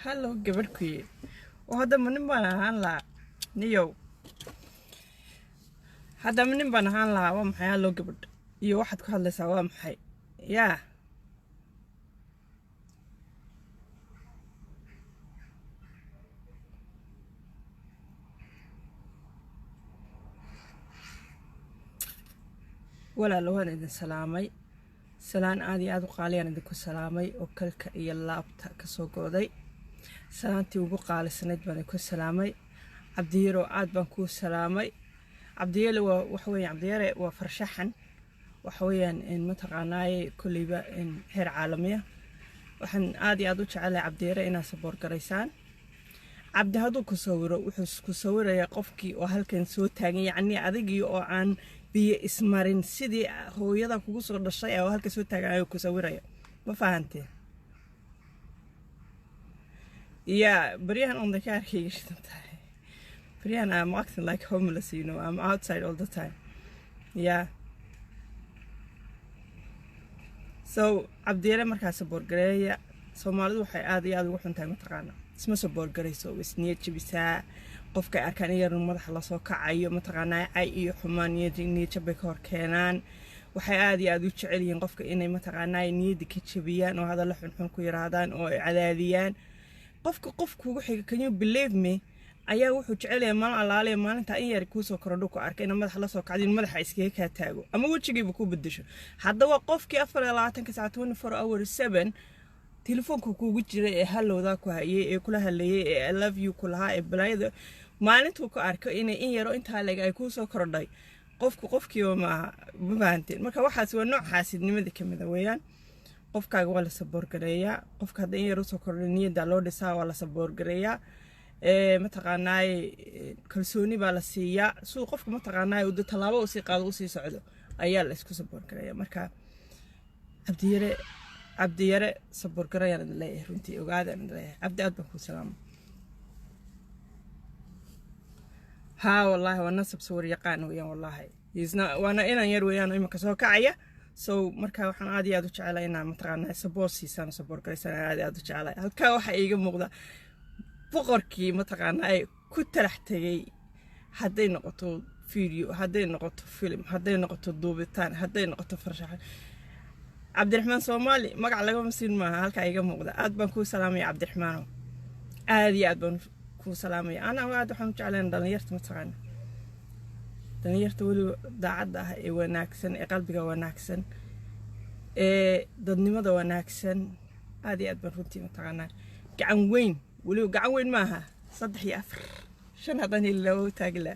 Hello gabadhkii oo hadda ma nin baan ahaan lahaa niyow hadda ma nin baan ahaan lahaa waa maxay hello gabadh iyo waxaad ku hadlaysaa waa maxay yaa walaal waan idin salaamay salaan aad iyo aad u qaaliyaan idinku salaamay oo kalka iyo laabta ka soo gooday salaantii ugu qaalisanayd baan ku salaamay cabdiyaro aad baan ku salaamay cabdiyaro waxa weeyaan cabdiyare waa farshaxan waxa weeyaan in mataqaanaay kulliba in heer caalamiya waxaan aad iyo aad u jecelahay cabdiyare inaa saboor garaysaan cabdi haduu ku sawiro wuxuu ku sawirayaa qofkii oo halkan soo taagan yacni adigii oo aan biyo ismarin sidii hooyada kugu soo dhashay oo halka soo taagan ayuu ku sawiraya ma fahanteen Brian on the car here. Brian, I'm acting like homeless, you know. I'm outside all the time. Yeah. So, Abdiyare markaa support gareeya. Soomaalidu waxay aad iyo aad ugu xuntahay mataqaana. Isma support gareyso isniyad jabisa. Qofka arkaan inuu madaxa la soo kacayo mataqaana ay iyo xumaan niyad jabay ka hor keenaan. Waxay aad iyo aad u jecel yihiin qofka inay mataqaana niyad ka jabiyaan oo hadal xun ku yiraahdaan oo cadaadiyaan. qofku ugu xiga can you believe me ayaa wuxuu jecel yahay mal alaale maalinta in yar ku soo korodho ku arkay in madax la soo kacdin madaxa iskaga ka taago ama wajigiiba ku bedesho haddaba qofkii 24 saac 24 hours 7 telefoonku kuugu jiray ee halowda ku hayay ee kula hadlayay ee I love you kulaha ee balaayada maalintu ku arko in yaro inta laga ay ku soo korodhay qofkii ma baanteen marka waxaas waa nooc xaasidnimada kamid ah weeyaan qofkaaga waa la support gareeyaa qofka hadda in yar soo kordhay niyada loo dhisaa waa la support gareeyaa mataqaanaay kalsooni baa la siiyaa soo qofka mataqaanaay uu talaabo u sii qaado u sii socdo ayaa la isku support gareeyaa marka cabdiyare support gareeyaan leeyahay runtii ogaadaan leeyahay cabdi aad baan ku salaam wallahi wana sawir yaqaan weeyaan wallahi wana inaan yar weeyaan imika soo kacaya so marka waxaan aad iyo aad u jecelahay inaan mataqaanaa support garaysan aad iyo aad u jecelahay halka waxa iiga muuqda boqorkii mataqaanaa ay ku talax tagay haday noqoto video haday noqoto film haday noqoto duubitaan haday noqoto farshaxan Cabdiraxmaan Soomaali magac laga masiin maaha halka iiga muuqda aad baan ku salaamay Cabdiraxmaan aad iyo aad baan ku salaamay ana aad waxaan jecelahay dhalinyarta mataqaanaa danyarta wali daacad ah ee wanaagsan ee qalbiga wanaagsan ee dadnimada wanaagsan aad iyo aad baan runtii mataqaanaa gacan weyn maaha 3 iyo 4 5 hadan ilaa taagla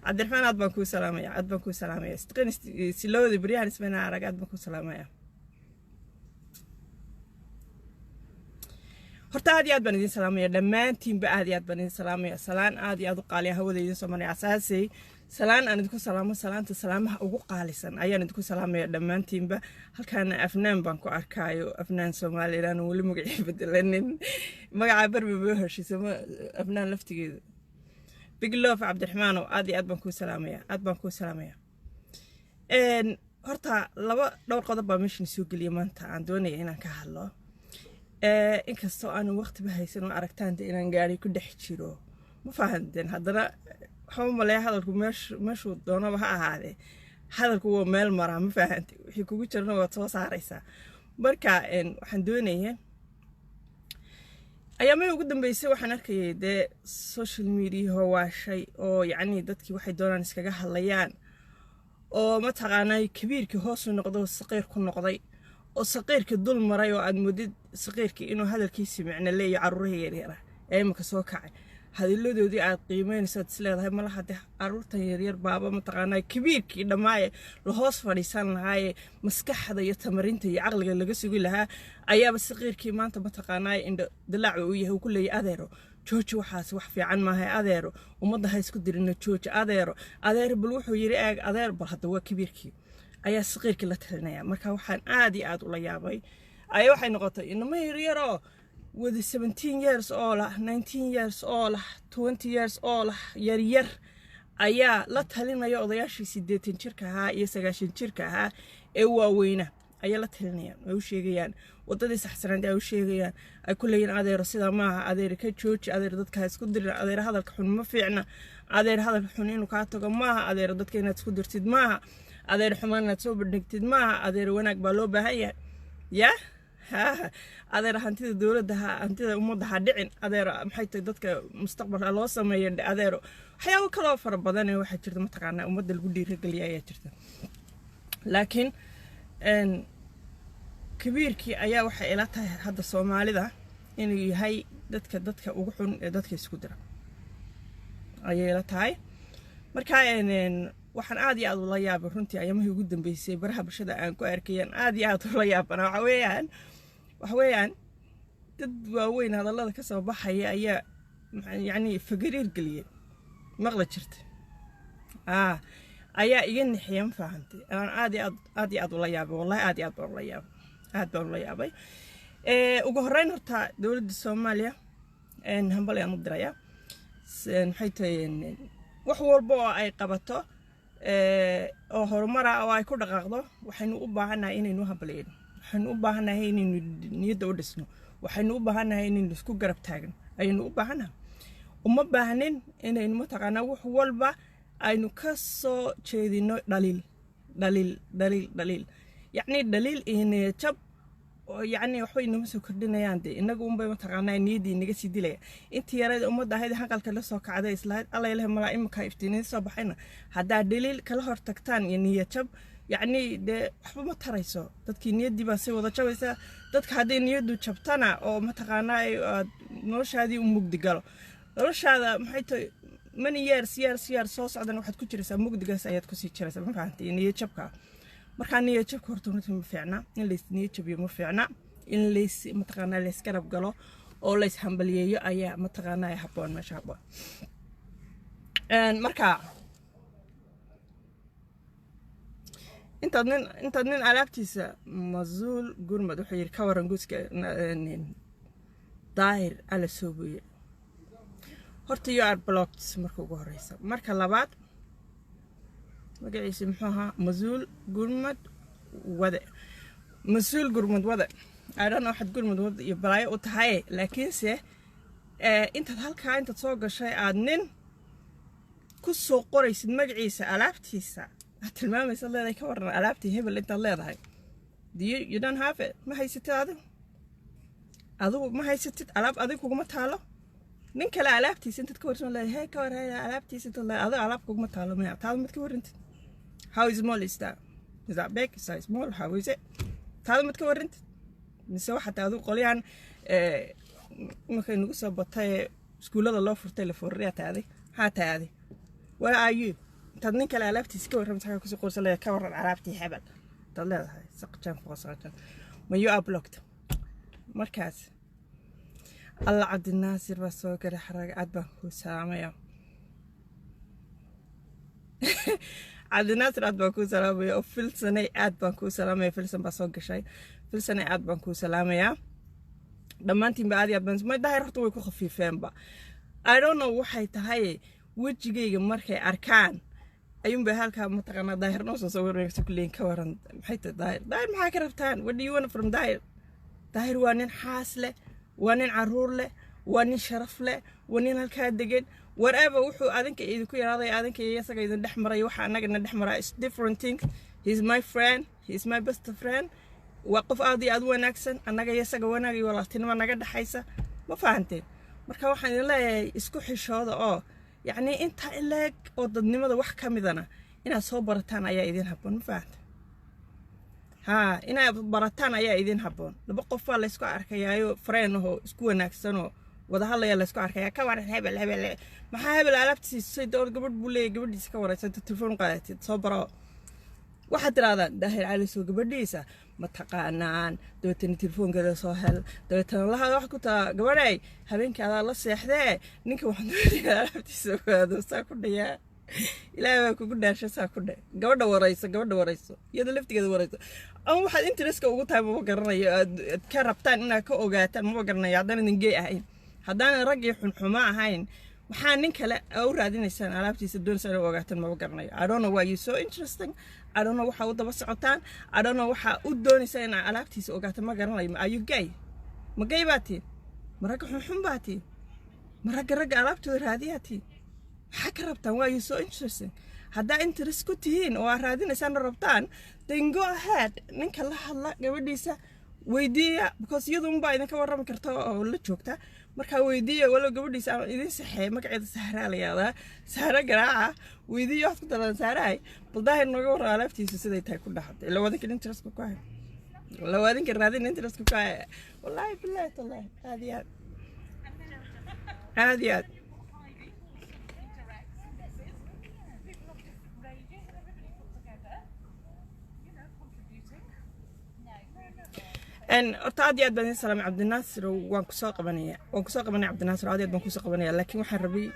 Cabdiraxmaan aad baan ku salaamaya si loo Brian ismana arag aad baan ku salaamaya horta aad iyo aad baan idin salaamaya dhamaantiinba aad iyo aad baan idin salaamaya salaan aad iyo aad u qaaliya hawada idin soo maray asaasay salaan aan idinku salaamo salaanta salaamaha ugu qaalisan ayaan idinku salaamaya dhamaantiinba halkaan afnaan baan ku arkaayo afnaan Soomaaliland wali magaciisa bedelanin magaca barbi buu heshiisay afnaan laftigeeda big love Cabdiraxmaan aad iyo aad baan ku salaamaya horta laba dhowr qodob baa meeshan soo galiya maanta aan doonaya inaan ka hadlo inkastoo aan waqti ba haysan oo aragtaan inaan gaari ku dhex jiro ma fahanteen haddana xawmale hadalku meeshu doonaba ha ahaade hadalku waa meel maraa ma fahanteen wixii kugu jirna waa soo saaraysaa marka waxaan doonayaa ayaamay ugu dambeysay waxaan arkayay de social media waa shay oo yacni dadkii waxay doonaan iskaga hadlayaan oo ma taqaanay kabiirkii hoos u noqdo saqiir ku noqday oo saqiirka dul maray oo aad mudid saqiirka inuu hadalkiisa micna leeyahay caruuraha yaryar ee imka soo kacay hadiladoodii aad qiimeynayso isleedahay malaha caruurta yaryar baaba mataqaanaa kabiirkii dhamaaye la hoos fadhiisan lahaay maskaxda iyo tamarinta iyo aqliga laga sugi lahaa ayaaba saqiirkii maanta mataqaanaa indho dilaac uu yahay ku leeyahay adeero jooji waxaas wax fiican maahay adeero ummadda ha isku dirina jooji adeero bal wuxuu yiri adeer bal hadda waa kabiirkii ayaa saqiirkii la talinaya marka waxaan aad iyo aad u la yaabay ay waxay noqotay inama yaryaro with 17 years old 19 years old 20 years old yar ayaa la talinaya odayaashii 80 jirka ahaa iyo 90 jirka ahaa ee waaweyna ayay la talinayaan ay u sheegayaan wadadii saxsanayd ay u sheegayaan ay ku leeyihiin adeero sida maaha adeer ka jooji adeer dadka isku dirin adeer hadalka xun ma fiicna adeer hadalka xun inuu ka tago maaha adeer dadka inaad isku dirtid maaha adeer xumaan inaad soo bandhigtid maaha adeer wanaag baa loo baahan yahay ya ha adeer hantida dowladda hantida ummadda ha dhicin adeer maxay tahay dadka mustaqbalka loo sameeyo adeer waxyaabo kale oo fara badan ee waxa jirta mataqaanaa ummadda lagu dhiirigeliyo ayaa jirta laakiin kabiirkii ayaa waxay ila tahay hadda Soomaalida inuu yahay dadka ugu xun ee dadka isku dira ayay ila tahay marka waxaan aad iyo aad ula yaabay runtii ayamahii ugu dambeysay baraha bulshada aan ku arkayeen aad iyo aad ula yaabana waxa weeyaan dad waaweyn hadallada ka soo baxaya ayaa yani fagariir galiyay maqla jirta ayaa iga nixiyeen faahantay aan aad iyo aad ula yaabay wallahi aad iyo aad baan ula yaabay ugu horeyn horta dowladda Soomaaliya hambal ayaan u dirayaa maxay tahay wax walba oo ay qabato oo horumar ah oo ay ku dhaqaaqdo waxaynu u baahanahay inaynu hambalyeeyno waxaynu u baahanahay inaynu niyadda u dhisno waxaynu u baahanahay inaynu isku garab taagno ayaynu u baahanahay uma baahnin inaynu mataqaanaa wax walba aynu ka soo jeedino dhaliil yacni dhaliil iyo jab يعني waxay inoo soo kordhinayaan inagu unbay mataqaanaa niyadii inaga sii dilaya intii yarada ummadda ahayd halka la soo kacday islaad alla ilaahay malaa'imka iftiinay soo baxayna hadaa daliil kala hor tagtaan iyo niyad jab yani de waxba ma tarayso dadkii niyadii baa si wada jabaysa dadka haday niyadu jabtana oo mataqaanaa noloshaadii u mugdi galo noloshaada maxay tahay many years soo socdan waxaad ku jiraysaa mugdigaas ayaad ku sii jiraysaa ma fahantii niyad jabka marka niyad jabka horta ma fiicna in la niyad jabiyo ma fiicna in la mataqaanaa la iska rab galo oo la is hambaliyeeyo ayaa mataqaanaa habboon meesha habboon marka intaad nin alaabtiisa Mazuul Gurmad wuxuu yiri ka waran guuska daahir ala soobiye horta you are blocked marka ugu horeysa marka labaad magaciisa muxuu ahaa Mazuul Gurmad wada I don't know waxad Gurmad wada iyo balaayo u tahay laakiinse intaad soo gashay aad nin ku soo qoraysid magaciisa alaabtiisa tilmaamaysa leedahay ka waran alaabtii hebel intaad leedahay you don't have it ma haysatid adigu ma haysatid alaab adigu kuma taalo nin kale alaabtiisa intaad ka warsan leedahay ka waran alaabtiisa intaad leedahay adigu alaab kuma taalo ma taalo mid ka warantid how small is that big is that small how is it taalo mid ka warantid mise waxa adigu qoliyaan markay nagu soo batay iskuulada loo furtay la furriya taadi where are you tad nin kale alaabtiisa ka waran saaka ku soo qorsalay ka waran alaabtii hebel tad leedahay saqjan foqasaqjan ma you are blocked markaas alla cabdi naasir baa soo galay xaraga aad baan ku salaamaya cabdi naasir aad baan ku salaamaya oo filsanay aad baan ku salaamaya filsan baa soo gashay filsanay aad baan ku salaamaya dhamaantiin ba aad baan ma daahir horta way ku khafiifeenba I don't know waxay tahay wajigayga markay arkaan ayuun bay halka mataqaanaa daahir noo soo wareegto kuleen ka waran maxay tahay daahir maxaa ka rabtaan what do you want from daahir waa nin xaas leh waa nin caruur leh waa nin sharaf leh waa nin halka degan whatever wuxuu adinka idinku yaraaday adinka isaga idin dhaxmaray waxa anagana dhaxmaray is different things he's my friend he's my best friend waa qof aad iyo aad wanaagsan anaga isaga wanaag iyo walaaltinimo naga dhaxaysa ma fahanteen marka waxaan idin leeyahay isku xishooda oo يعني انت إلاك او ضدنمada wax kamidana ina soo barataan ayaa idin habboon ma fahanteen ina barataan ayaa idin habboon laba qof la isku arkayaayo friend oo isku wanaagsan oo wada hadlaya la isku arkaya ka waran hebel maxaa hebel alaabtiisa door gabadh buu leeyahay gabadhiisa ka wareysata telefoon qaadatid soo baro waxa tiraahdaa daahir cali soo gabadhiisa ma taqaanaan dawladna telefoonkeeda soo hel dawladna la hada wax ku taa gabadhay habeenkaada la seexdee ninka waxaan doonayaa alaabtiisa waado saa ku dhayaa ilaahay waa kugu dhaashay saa ku dhay gabadha wareyso iyada laftigeeda wareyso aan waxaad interest-ka ugu tahay ma garanayo aad ka rabtaan inaad ka ogaataan ma garanayo haddaan idin gey ahayn haddaan rag iyo xunxuma ahayn maxaa nin kale u raadinaysaan alaabtiisa doonaysan oo ogaatan ma garanayo. I don't know why you so interesting. I don't know waxa u daba socotaan. I don't know waxa u doonaysan in alaabtiisa ogaatan ma garanayo. Are you gay? Ma gay baati? Ma rag xun baati? Ma rag alaabtooda raadiyaati? maxaa ka rabtaan? Why you so interesting? haddaa interest ku tihiin oo raadinaysaan rabtaan, then go ahead. ninka la hadla gabadhiisa weydiiya, because iyadu unbaa idinka warrami karta oo la joogta. markaa weydiiya walow gabadhiisa aan idin saxee magaceeda Sahra la yiraahdaa, Sahra garaaca. weydiiya wax ku daran Sahraay baldahay nooga warra alaabtiisa siday tahay ku dhaxday. la wadinka interest ku kahay, la wadinka raadin interest ku kahay. wallahi billahi tallahi aad ان ارتادي اد بن سلام عبد الناصر وان كسو قبنيا عبد الناصر عادي بان كسو قبنيا لكن waxaan rabi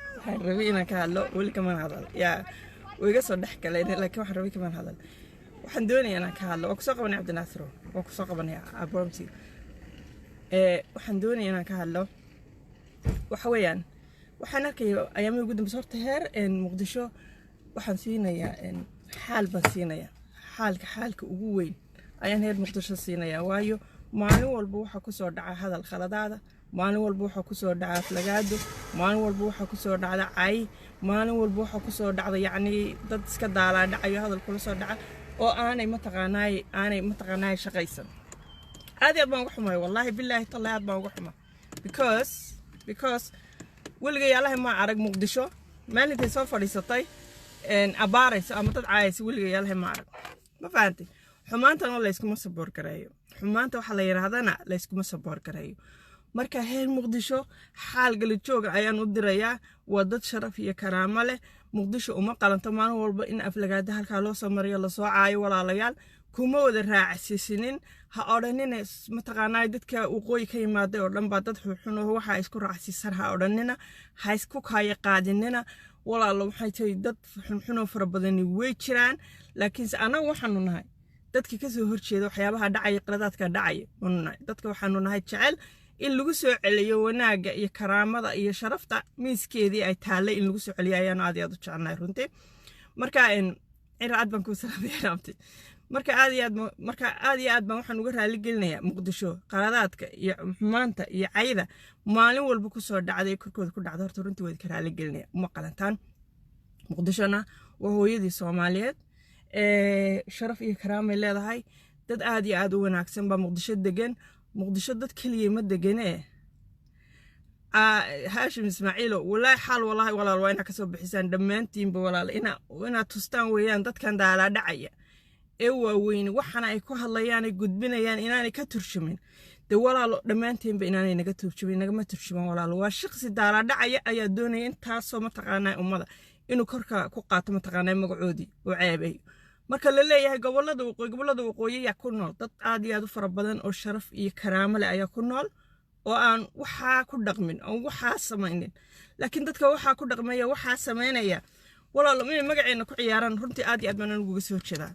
inaan ka hadlo wali kama hadal ya wiiga soo dhax galay laakiin waxaan rabi kama hadal waxaan doonayaa inaan ka hadlo waan kusoo qabanay عبد الناصر waan kusoo qabanay abroomsi waxaan doonayaa inaan ka hadlo waxa weeyaan waxaan arkayo ayaamii ugu dambeysay horta heer in Muqdisho waxaan siinayaa xaal baan siinayaa xaalka ugu weyn ayaan heer Muqdisho siinayaa waayo maalin walba waxa ku soo dhaca hadal khaladaada, maalin walba waxa ku soo dhaca aflagaado, maalin walba waxa ku soo dhacda cay, maalin walba waxa ku soo dhacda yacni dad iska daalaa dhacayo hadal kula soo dhaca oo aanay mataqaanaay shaqaysan. aad baan ugu xumahay wallahi billahi tallahi aad baan ugu xumaa because weliga yaalaha ma arag Muqdisho maalintii soo fadhiisatay abaarayso ama dad caayayso weliga yaalaha ma arag. ma fahanti xumaantana la iskuma saboor gareeyo, xumaanta waxa la yiraahdana la iskuma saboor gareeyo. marka heer Muqdisho xaal gal jooga ayaan u dirayaa, waa dad sharaf iyo karaamo leh. Muqdisho uma qalanto maalin walba in aflagaada halka loo soo mariyo la soo caayo. walaalayaal kuma wada raacsiisinin, ha odhanina mataqaanaa dadka waqooyi ka yimaaday oo dhan baa dad xun oo waxa isku raacsiisan, ha odhanina, ha isku kaaya qaadinina. walaalo waxay tahay dad xun oo fara badan way jiraan, laakiin anagu waxaanu nahay dadka ka soo horjeeda waxyaabaha dhacay qaladaadka dhacay. dadka waxaanu nahay jecel in lagu soo celiyo wanaaga iyo karaamada iyo sharafta miiskeedii ay taalay in lagu soo celiyo ayaan aad u jecelnahay runtii. marka ciraad baan ku salaamayaa. marka aad iyo aad baan waxaan uga raali gelinayaa Muqdisho qaladaadka iyo xumaanta iyo cayda maalin walba ku soo dhacday korkooda ku dhacdo. horta runtii way ka raali gelinaya uma qalantaan. Muqdishona waa hooyadii Soomaaliyeed, sharaf iyo karaamo leedahay. dad aad iyo aad u wanaagsan baa Muqdisho degan. Muqdisho dad kaliya ma deganee Hashim Ismaaciilo wallahi xaal wallahi walaal waa ina ka soo bixisaan dhammaantiinba walaal ina tustaan weeyaan dadkan daala dhacaya ee waaweyn waxana ay ku hadlayaan ay gudbinayaan inaanay ka turjumin. de walaal dhammaantiinba inaanay naga turjumin, nagama turjuman walaal. waa shaqsi daala dhacaya ayaa doonaya intaasoo mataqaanaa ummada inuu korka ku qaato mataqaanaa magacoodii oo ceebay. marka la leeyahay gobolada waqooyi yaa ku nool dad aad iyo aad u fara badan oo sharaf iyo karaamo leh ayaa ku nool oo aan waxa ku dhaqmin oo waxa sameeynin. laakiin dadka waxa ku dhaqmaya waxa sameeynaya walaal ma magaceena ku ciyaaran runtii aad iyo aad baan ugu soo jeedaa.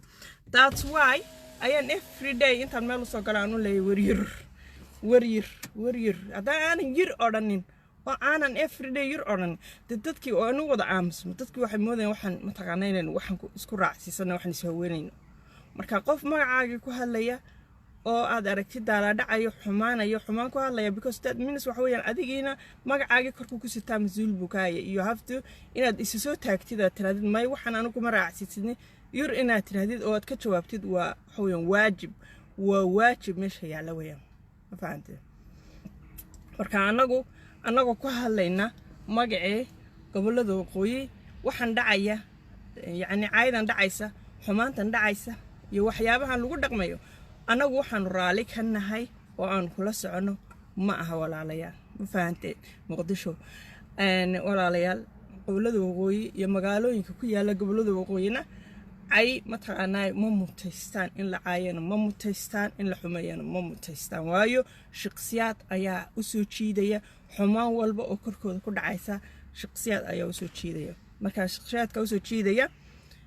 that's why ayaan every day intaan meel soo galaan u leeyahay waryir hadaan yir odhanin oo aanan every day yir odhan dadkii oo anu wada aamusmo dadkii waxay moodeen waxaan mataqaanayeen waxaan isku raacsiisana waxaan soo weynayno. marka qof magacaaga ku hadlaya oo aad aragtid daala dhacayo xumaan ku hadlaya because that means waxa weeyaan adigiina magacaaga korku ku sitaa masuul bukaaya. you have to inaad isu soo taagtid aad tiraadid may waxaan anigu ma raacsiisnin yir inaad tiraadid oo aad ka jawaabtid waa waxa weeyaan waajib meesha yaala weeyaan. ma fahanteen? marka anagu ku hadlayna magacee gobolada waqooyi waxaan dhacaya yacni caydan dhacaysa, xumaantan dhacaysa iyo waxyaabahan lagu dhaqmayo anagu waxaan raali ka nahay oo aan kula socono ma aha walaalayaal. ma fahanteen? Muqdisho walaalayaal gobolada waqooyi iyo magaalooyinka ku yaala gobolada waqooyina ay mataqaanaa ma mutaystaan in la caayano, ma mutaystaan in la xumeeyano, ma mutaystaan. waayo shakhsiyaad ayaa u soo jiidaya xumaan walba oo korkooda ku dhacaysa. shakhsiyaad ayaa u soo jiidaya. marka shakhsiyaadka u soo jiidaya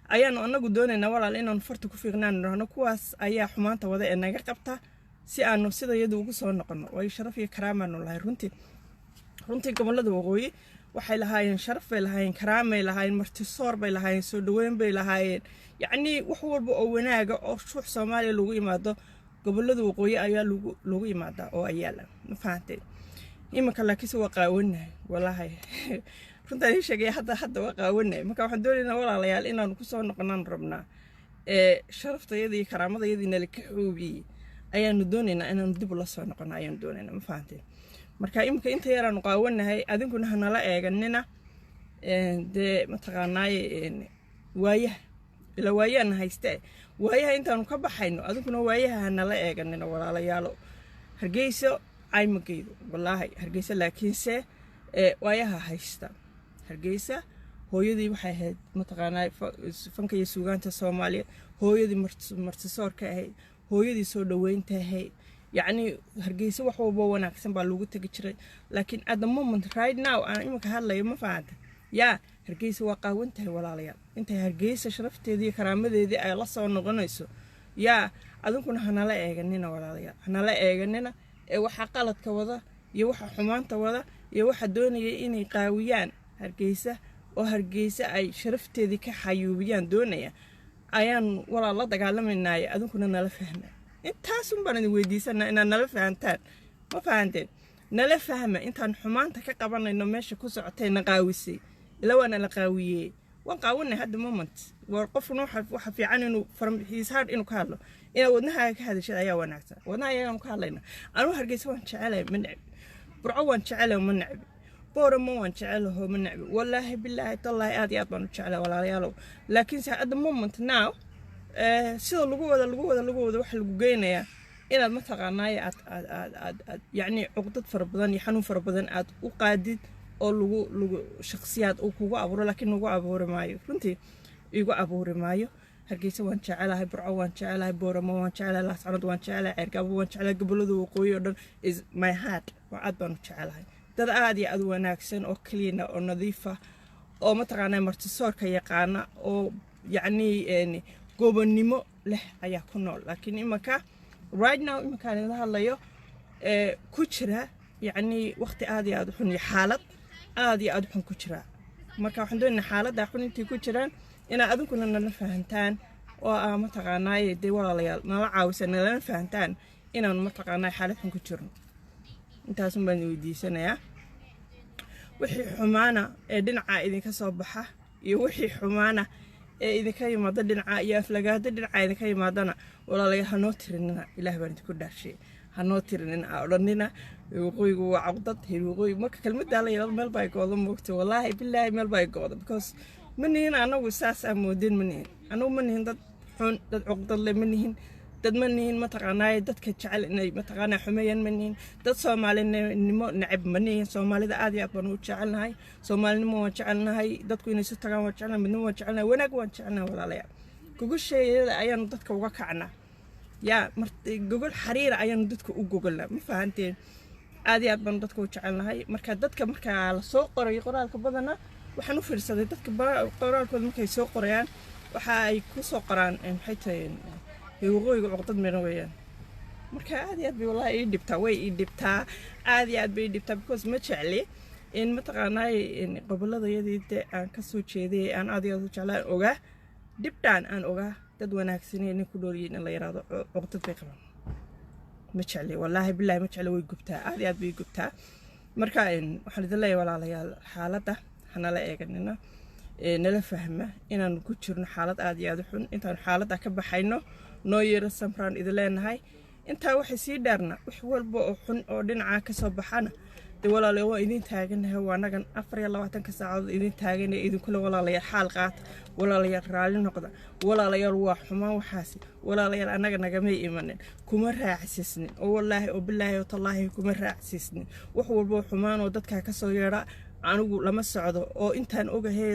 ayaanu anagu doonaynaa walaal inaan farta ku fiiqnaan kuwaas ayaa xumaanta wada ee naga qabta si aanu sida iyadu ugu soo noqono. way sharaf iyo karaamo aanu lahay runtii gobolada waqooyi waxay lahaayeen sharaf bay lahaayeen karaamay lahaayeen martisoor bay lahaayeen soo dhaweyn bay lahaayeen yacni wax walba oo wanaaga oo ruux Soomaaliya lagu yimaado gobolada waqooyi ayaa lagu yimaadaa oo ayaala ma fahantay imika laakiin waa qaawanahay wallahi runta ay sheegay hadda waa qaawanahay marka waxaan doonaynaa walaalayaal inaan ku soo noqonaan rabnaa sharaftayadii karaamadayadii nala ka xoobiyay ayaanu doonaynaa inaan dib la soo noqono ayaan doonaynaa ma fahantay marka imika inta yaraan qaawanahay adinkuna hanala eeganina de mataqaanay waayaha ila waayaan hayste waayaha intaanu ka baxayno adinkuna waayaha hanala eeganina walaalayaalo Hargeysa ay magaydo wallahi Hargeysa laakiinse waayaha haysta Hargeysa hooyadii waxay ahayd mataqaanay fanka iyo suugaanta Soomaaliya hooyadii martisoorka ahayd hooyadii soo dhaweynta ahayd yacni Hargeysa wax walba wanaagsan baa lagu tagi jiray laakiin at the moment right now aan imika hadlayo ma fahanta yaa Hargeysa waa qaawantahay walaalayaal intay Hargeysa sharafteedii karaamadeedii ay la soo noqonayso yaa adinkuna hanala eeganina walaalayaal hanala eeganina waxa qaladka wada iyo waxa xumaanta wada iyo waxa doonaya inay qaawiyaan Hargeysa oo Hargeysa ay sharafteedii ka xayuubiyaan doonaya ayaan walaal la dagaalamaynaay adinkuna nala fahma intaas baan idin weydiisanaa inaan nala fahantaan ma fahanteen nala fahma intaan xumaanta ka qabanayno meesha ku socotay naqaawisay ila waana la qaawiyay waan qaawanay hadda moment war qofna waxa fiican inuu his heart inuu ka hadlo ina wadnaha ka hadashay ayaa wanaagsan wadnaha ayaan ka hadlayna anu Hargeysa waan jecelahay ma nacbi burco waan jecelahay ma nacbi booramo waan jecelahay ma nacbi wallahi billahi tallahi aad iyo aad baan u jecelahay walaalayaal laakiin at the moment now sida lagu wada wax lagu geynayaa inaad ma taqaanay aad yani uqdad fara badan iyo xanuun fara badan aad u qaadid oo lagu shakhsiyaad uu kugu abuuro laakiin ugu abuuri maayo runtii igu abuuri maayo Hargeysa waan jecelahay burco waan jecelahay booramo waan jecelahay laascanood waan jecelahay Ceergaabo waan jecelahay gobolada waqooyi oo dhan is my heart waa aad baan u jecelahay dad aad iyo aad wanaagsan oo clean oo nadiif ah oo ma taqaanay martisoorka yaqaana oo yacni gobonnimo leh ayaa ku nool laakiin imaka right now imaka la hadlayo ku jira yacni waqti aad iyo aad xun iyo xaalad aad iyo aad xun ku jira marka waxaan doonaynaa xaaladda xun intii ku jiraan inaa adinkuna nala fahantaan oo ma taqaanay de walaalayaal nala caawisan nala fahantaan inaan ma taqaanay xaalad xun ku jirno intaas baan weydiisanayaa wixii xumaana dhinaca idinka soo baxa iyo wixii xumaana idinka yimaada dhinaca iyo aflagaada dhinaca idinka yimaadana walaalayaal hanoo tirinina ilaahay baan idinku dhaarshay hanoo tirinina odhanina waqooyigu waa caqdad waqooyi marka kelmadda la yiraahdo meel bay goodo moogtay wallahi billahi meel bay goodo because manihin anagu saas amoodin manihin anagu manihin dad xun dad caqdad le manihin dad manihin ma taqaanay dadka jecel inay ma taqaanay xumeeyaan manihin dad Soomaalinimo nacib manihin Soomaalida aad iyo aad baan u jecelnahay Soomaalinimo waan jecelnahay dadku inay si tagaan waan jecelnahay midnimo waan jecelnahay wanaag waan jecelnahay walaalayaal gogosheeyada ayaan dadka uga kacnaa yaa gogol xariir ayaan dadka u gogolnaa ma fahanteen aad iyo aad baan dadka u jecelnahay marka dadka marka la soo qoray qoraalka badana waxaan u fiirsaday dadka qoraalkooda markay soo qorayaan waxa ay ku soo qoraan maxay tahay waqooyiga caqdad meena weeyaan marka aad iyo aad bay wallahi dhibtaa way dhibtaa aad iyo aad bay dhibtaa because ma jecli in ma taqaanay goboladayadii aan ka soo jeeday aan aad iyo aad u jeclaan ogaa dibtaan aan ogaa dad wanaagsaneen ku dhooriyeen in la yiraahdo caqdad bay qabaan ma jecli wallahi billahi ma jecli way gubtaa aad iyo aad bay gubtaa marka waxaan idin leeyahay walaalayaal xaaladda hanala eeganina nala fahma inaan ku jirno xaalad aad iyo aad xun intaan xaaladda ka baxayno noo yeero samraan idin leenahay inta waxay sii dheerna wax walba oo xun oo dhinaca ka soo baxana de walaalayaal waa idin taaganahay waa nagan 24 saacadood idin taaganay idin kula walaalayaal xaal qaat walaalayaal raali noqda walaalayaal waa xumaan waxaasi walaalayaal anaga naga imanin kuma raacsisnin oo wallahi oo billahi oo tallaahi kuma raacsisnin wax walba xumaan oo dadka ka soo yeera anigu lama socdo oo intaan ogahay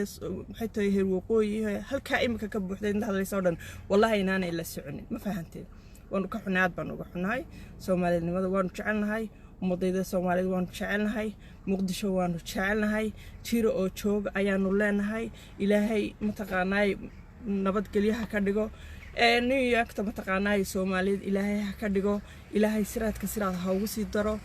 maxay tahay heer waqooyi halka imika ka buuxday inta hadlayso dhan wallahi inaanay la soconin ma fahanteen waan ka xunaad baan uga xunahay Soomaalinimada waan jecelnahay ummadayda Soomaalida waan jecelnahay Muqdisho waan jecelnahay jiro oo joog ayaanu leenahay ilaahay ma taqaanay nabad galiyaha ka dhigo New York ta ma taqaanay Soomaalida ilaahay ha ka dhigo ilaahay siraadka siraad ha ugu sii daro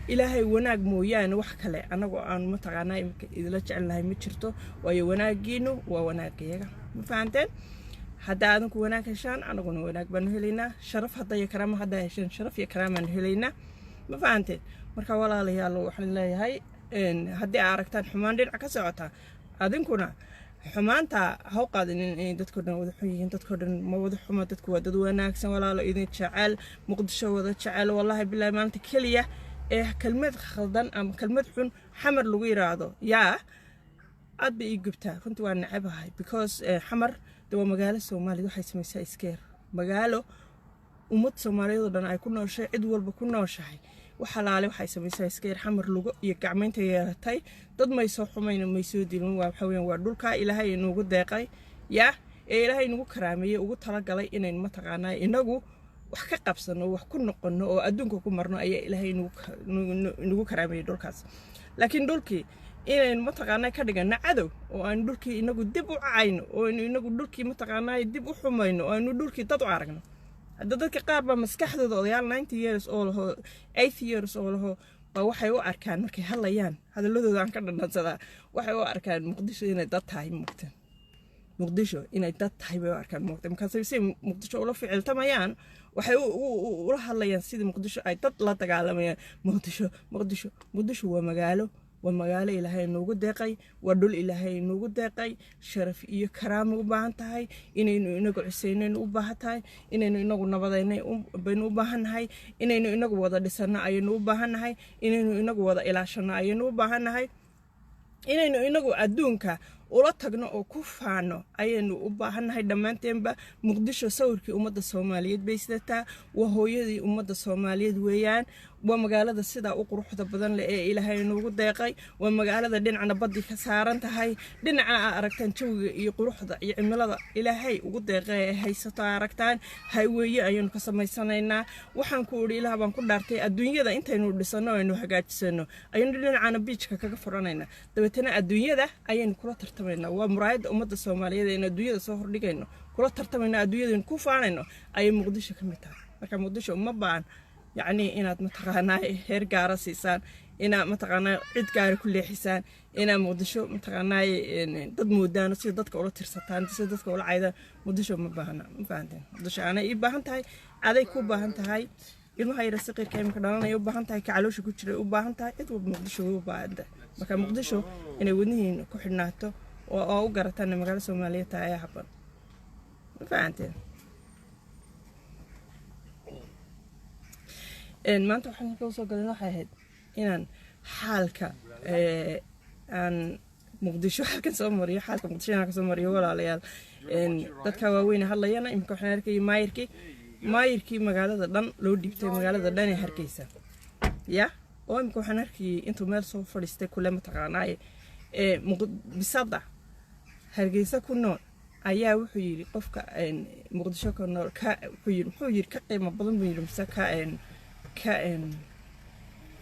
ilaahay wanaag mooyaane wax kale anagu aan ma taqaanaa imka idila jecelnahay ma jirto waayo wanaagiinu waa wanaagiyaga ma fahanteen hadda adinku wanaag heshaan anaguna wanaag baan helaynaa sharaf hadda iyo karaama hadda heshaan sharaf iyo karaama aan helaynaa ma fahanteen marka walaalayaal waxaan leeyahay haddii aad aragtaan xumaan dhinac ka socota adinkuna xumaanta ha u qaadin in dadku dhan wada xun yihiin dadku dhan ma wada xumo dadku waa dad wanaagsan walaalo idin jecel muqdisho wada jecel wallahi billahi maanta kaliya كلمات خلدان أم كلمات حن حمر لغير هذا يا أبي إيجبتها كنت وأنا نعبها because حمر دوا مجال الصومالي ده حيسمى سايسكير مجاله ومت صومالي ده أنا يكون شيء أدول بكون شيء وحلالي وحيسمى سايسكير حمر لغو يكعمين تيارتاي ضد ما يصحوا ما يسودين وحوين وردول كا إلى هاي نوجد دقاي يا إلى هاي نوجد كرامية وجود ترى قلي إن ما تقانا إنه wax ka qabsano wax ku noqono oo adduunka ku marno ayaa ilaahay nagu karaamay dhulkaas laakiin dhulkii inaan ma taqaanay ka dhigana cadow oo aan dhulkii inagu dib u caayno oo inagu dhulkii ma taqaanay dib u xumayno oo aanu dhulkii dad u aragno hadda dadka qaar ba maskaxdooda odayaal 90 years oo laho 8 years oo laho ba waxay u arkaan markay hadlayaan hadaladooda aan ka dhanansadaa waxay u arkaan muqdisho inay dad tahay muqtan muqdisho inay dad tahay bay u arkaan muqtan markaas ay muqdisho ula ficiltamayaan waxay ula hadlayaan sidii muqdisho ay dad la dagaalamayaan muqdisho waa magaalo ilaahay noogu deeqay waa dhul ilaahay noogu deeqay sharaf iyo karaamo u baahan tahay inaynu inagu ciseynayno u baahan tahay inaynu inagu nabadaynay baynu u baahannahay inaynu inagu wada dhisano ayaynu u baahannahay inaynu inagu wada ilaashano ayaynu u baahannahay inaynu inagu adduunka ula tagno oo ku faano ayaynu u baahannahay dhammaanteenba muqdisho sawirkii ummadda Soomaaliyeed bay sidataa waa hooyadii ummadda Soomaaliyeed weeyaan waa magaalada sida u quruxda badan leh ee ilaahay noogu deeqay waa magaalada dhinacna baddi ka saaran tahay dhinaca aragtaan jawiga iyo quruxda iyo cimilada ilaahay ugu deeqay ee haysato aragtaan highway ayaynu ka samaysanaynaa waxaan ku uri ilaaha baan ku dhaartay adduunyada intaynu dhisano aynu hagaajisano ayaynu dhinacana beachka kaga furanaynaa dabeetana adduunyada ayaynu kula tartamayna waa muraayada ummadda Soomaaliyeed ee adduunyada soo hordhigayno kula tartamayna adduunyada ku faanayno ay muqdisho ka mid tahay marka muqdisho ma baan يعني إنها متقانا هير جارة سيسان إنها متقانا عد جارة كل حسان إنها مقدشو متقانا ضد مودان وصير ضد كولا ترسطان تصير ضد كولا عايدة مقدشو مباهنا مفاهمين مقدشو أنا يباهن تاي هذا يكون باهن تاي إنه هاي رسقي كيم كدانا يباهن تاي كعلوش كتير يباهن تاي إدو مقدشو يباهن مكان مقدشو إنه ودنين كحناته أو جرتنا مقالة سومالية تاي حبا مفاهمين ما أنتوا حنا كوسو قلنا حيد إن حالك عن مقدشو حالك سومري حالك مقدشو حالك سومري ولا ليال إن تتكوّين هلا ينا يمكن حنا نركي مايركي مقالة دم لو ديبتي مقالة دني هركيسة يا أو يمكن حنا نركي أنتوا مال صوف فريستة كل ما تقعناي بصدق هركيسة كنون ayaa wuxuu yiri qofka muqdisho ka nool ka wuxuu yiri ka qiimo badan buu yiri mise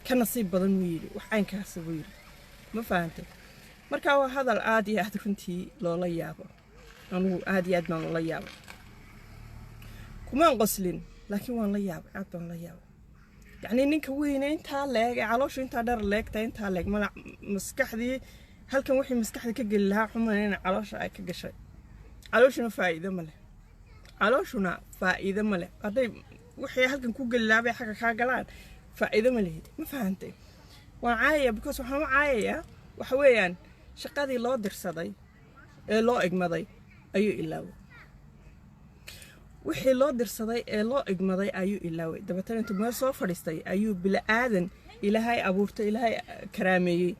ka nasiib badan buu yiri wax aan kaas buu yiri ma fahamtay marka waa hadal aad iyo aad runtii loola yaabo anigu aad iyo aad baan loola yaabo kuma qoslin laakiin waan la yaabay aad baan la yaabay yani ninka weyn inta leeg calooshu inta dhar leegta inta leeg maskaxdii halkan wixii maskaxda ka gali lahaa xumaan caloosha ay ka gashay علوشنا فائدة مله هذا وحي هلكن كوجل لعبة حاجة خاجلان فائدة مله ما فهمتي وعاية بكوس وحنا عاية وحويان شقادي لا درسدي لا إجمدي أيو إلاو وحي لا درسدي لا إجمدي أيو إلاو ده بتر أنتم ما صافرستي أيو بلا آذن إلى هاي أبورت إلى هاي كرامي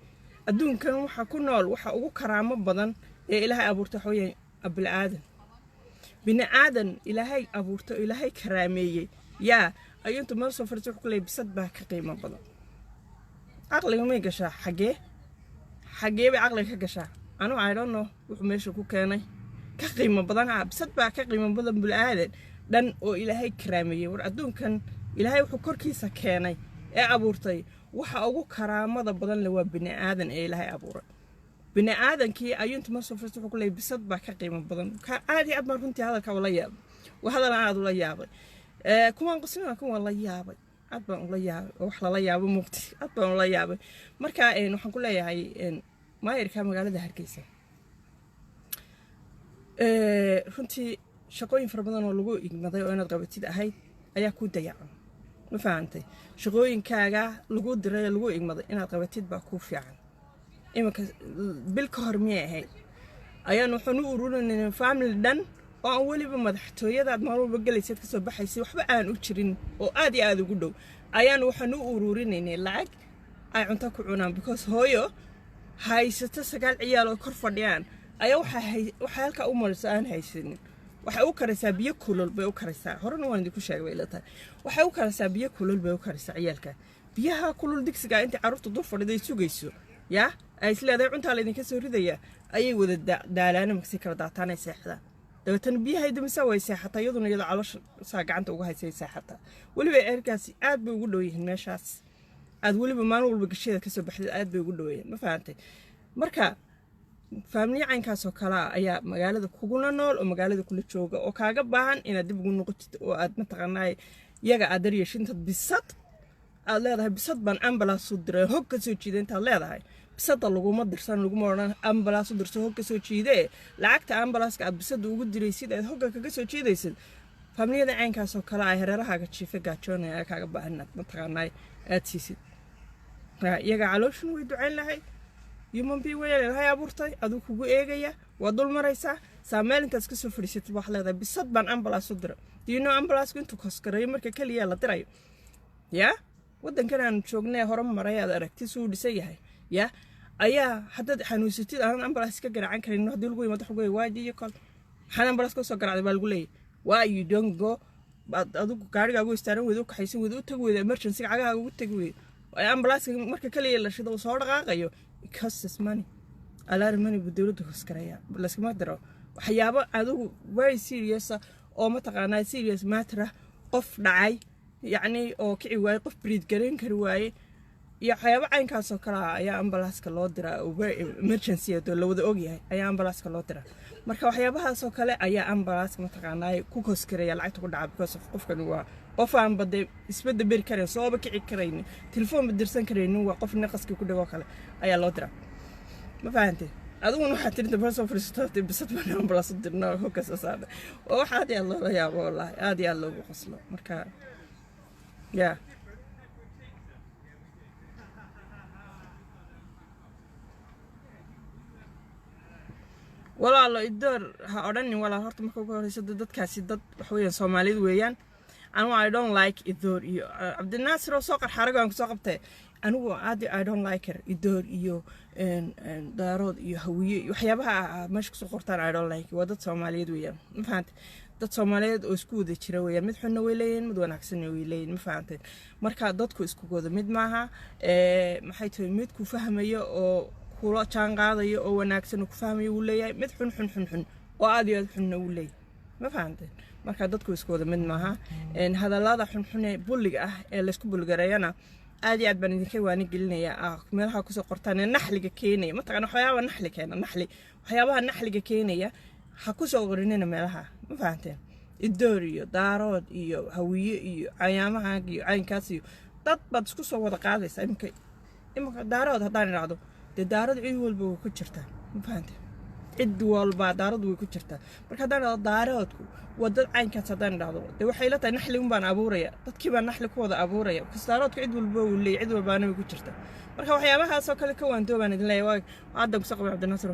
الدون كانوا حكونا وحقو كرامة بدن إلى هاي أبورت حويان أبل آدم بني آدم إلهي أبورته إلهي كرامية يا أيونتو ما صفرتوا كله بسد به كقيمة بدن عقلي ما يقشع حاجة بعقلي كقشع أنا I don't know وحميشو كوكاني كقيمة بدن بسد به كقيمة بدن بالآدم دن أو إلهي كرامية وردون كان إلهي وحكر كيسا كاني أبورتي وحقو كرامة بدن لو بني آدم إلهي أبورته بني آدم كي أيونت ما صفرت كله بسد بك قيمة بدن كعادي أبمر كنت هذا كولا ياب وهذا أنا هذا ولا ياب كمان قصنا كم والله ياب aad baan ula yaabay wax lala yaabo muuqti aad baan ula yaabay marka waxaan ku leeyahay maayirka magaalada Hargeysa runtii shaqooyin fara badan oo lagu igmaday oo inaad qabatid ahayd ayaa ku dayacan ma fahamtay shaqooyinkaaga lagu diray lagu igmaday inaad qabatid baa ku fiican imanka bil ka hor miyay ahayd ayaan waxaan u ururinay family dhan oo aan waliba madaxtooyada aad maalmo galaysid ka soo baxaysay waxba aan u jirin oo aad iyo aad ugu dhow ayaan waxaan u ururinay lacag ay cunto ku cunaan because hooyo haysato 9 ciyaal oo kor fadhiyaan ayaa waxa halka u maraysa aan haysanin waxa uu karaysaa biyo kulul bay u karaysaa horena waan idinku sheegay way leedahay waxa uu karaysaa biyo kulul bay u karaysaa ciyaalka biyaha kulul digsiga inta carruurtu dul fadhiday sugayso ya ay isleedahay cunta la idinka soo ridaya ayay wada daalaan markii kala daataan ay seexdaan dabatan biyaha idimisa way seexataa iyaduna iyada caloosha saa gacanta uga haysay seexataa waliba eerkaasi aad bay ugu dhow yihiin meeshaas aad waliba maalin walba gasheeda ka soo baxday aad bay ugu dhoweeyeen ma fahamtay marka family caynkaas oo kala ayaa magaalada kuguna nool oo magaalada kula jooga oo kaaga baahan inaad dib ugu noqotid oo aad mataqaanay iyaga aad daryeeshinta bisad aad leedahay bisad baan ambulance u diray hog ka soo jiiday inta leedahay bisada laguma dirsan laguma oran ambulance u dirso hog ka soo jiiday lacagta ambulance aad bisad ugu diraysid aad hogga kaga soo jiidaysid familada caynkaas oo kala ay hareerahaaga jiifa gaajoonaya kaaga baahan mataqaanay aad siisid iyaga calooshin way ducayn lahayd human being way ilaahay abuurtay aduu kugu eegaya waa dul maraysaa saameel intaas ka soo fadhiisatay wax leedahay bisad baan ambulance u diray do you know ambulance intuu koskaray marka kaliya la dirayo ya wadankan aan joognay hore maray aad aragtay suu dhisay yahay ya ayaa hadda xanuunsatid aan ambulance ka garacan karin hadii lagu yimaado xogay waaji iyo kal xan ambulance ka soo garacday baa lagu leeyahay why you don't go adigu gaarigaagu istaaran weedo ka xaysan weedo tag weedo emergency cagaha ugu tag weedo ambulance marka kaliya la shido soo dhaqaaqayo because money alarm money budawladda hoskaraya laskama daro waxyaabo adigu very serious oo ma taqaanaa serious matter qof dhacay yani oo kici waay qof breed garan kari waay iyo waxyaabo caynkaas oo kala ayaa ambulance loo diraa oo emergency oo la wada og yahay ayaa ambulance loo diraa marka waxyaabahaas oo kale ayaa ambulance ma taqaanaa ku hoskaraya lacagta ku dhaca because qofkan waa qof aan bade isbada bir kare soo kici karayni telefoon badirsan karayni waa qof naqaski ku dhago kale ayaa loo diraa ma fahamtay aduguna waxa tirinta person fristood bisad baan ambulance dirna hogga saada oo waxa aad iyo loo yaabo wallahi aad iyo loogu qoslo marka ya walaalo idoor ha odhanin walaa horta marka ugu horeysa dadkaasi dad wax weeyaan Soomaaliyeed weeyaan anigu I don't like idoor iyo Cabdinaasir oo soo qarxarago aan ku soo qabtay anigu aad I don't like her idoor iyo daarood iyo hawiye waxyaabaha meesha ku soo qortaan I don't like waa dad Soomaaliyeed weeyaan ma fahamtay dad Soomaaliyeed oo isku wada jira weeyaan mid xunna way leeyeen mid wanaagsan way leeyeen ma fahamtay marka dadku isku wada mid maaha maxay tahay mid ku fahmayo oo kula jaan qaadayo oo wanaagsan ku fahmayo uu leeyahay mid xun oo aad iyo aad xunna uu leeyahay ma fahamtay marka dadku isku wada mid maaha hadallada xun ee bulliga ah ee la isku bulgareeyana aad iyo aad baan idinka waani gelinayaa meelaha ku soo qortaan naxliga keenaya ma taqaan waxyaabaha naxli keena waxyaabaha naxliga keenaya ha ku soo qorinina meelaha ma fahamtay idoor iyo daarood iyo hawiye iyo cayaamaha iyo caynkaas iyo dad bad isku soo wada qaadaysa imka daarood hadaan iraado daarad cid walba way ku jirtaa ma fahamtay cid walba daarad way ku jirtaa marka hadaan daaroodku wada caynkaas hadaan iraado waxay la tahay naxli baan abuuraya dadkii baan naxli ku wada abuuraya kasaaroodku cid walba uu leeyahay cid walba way ku jirtaa marka waxyaabahaas oo kale ka waanto baan idin leeyahay waa aad ku soo qabay Cabdinaasir